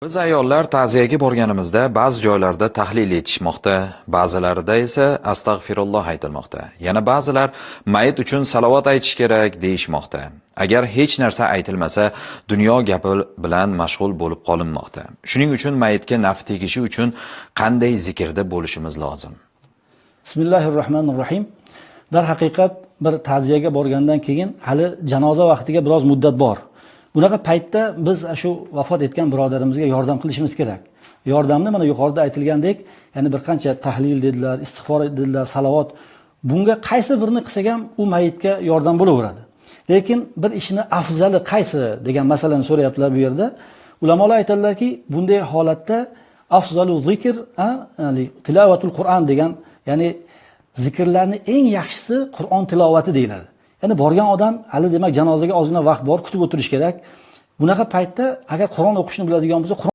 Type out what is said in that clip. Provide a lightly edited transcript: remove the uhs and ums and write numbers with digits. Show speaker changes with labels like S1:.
S1: Biz ayollar ta'ziyaga borganimizda ba'zi joylarda tahlil etishmoqda, ba'zilarida esa astag'firulloh aytilmoqda. Yana ba'zilar mayit uchun salovat aytish kerak deyishmoqda. Agar hech narsa aytilmasa, dunyo gapi bilan mashg'ul bo'lib qolinmoqda. Shuning uchun mayitga naf tegishi uchun qanday zikrda bo'lishimiz lozim?
S2: Bismillahirrohmanirrohim. Darhaqiqat bir ta'ziyaga borgandan keyin hali janoza vaqtiga biroz muddat bor. Bunaqa paytda biz shu vafot etgan birodarimizga yordam qilishimiz kerak. Yordamni mana yuqorida aytilgandek, ya'ni bir qancha tahlil dedilar, istig'for dedilar, salovat. Bunga qaysi birini qilsak ham u mayitga yordam bo'laveradi. Lekin bir ishni afzali qaysi degan masalani so'rayaptilar bu yerda. Ulamolar aytadilarki, bunday holatda afzalu zikr, ya'ni tilovatul Qur'on degan, ya'ni zikrlarning eng yaxshisi Qur'on tilovati deyiladi. Ya'ni borgan odam hali demak janozaga ozgina vaqt bor, kutib o'tirish kerak. Bunaqa paytda agar Qur'on o'qishni biladigan bo'lsa,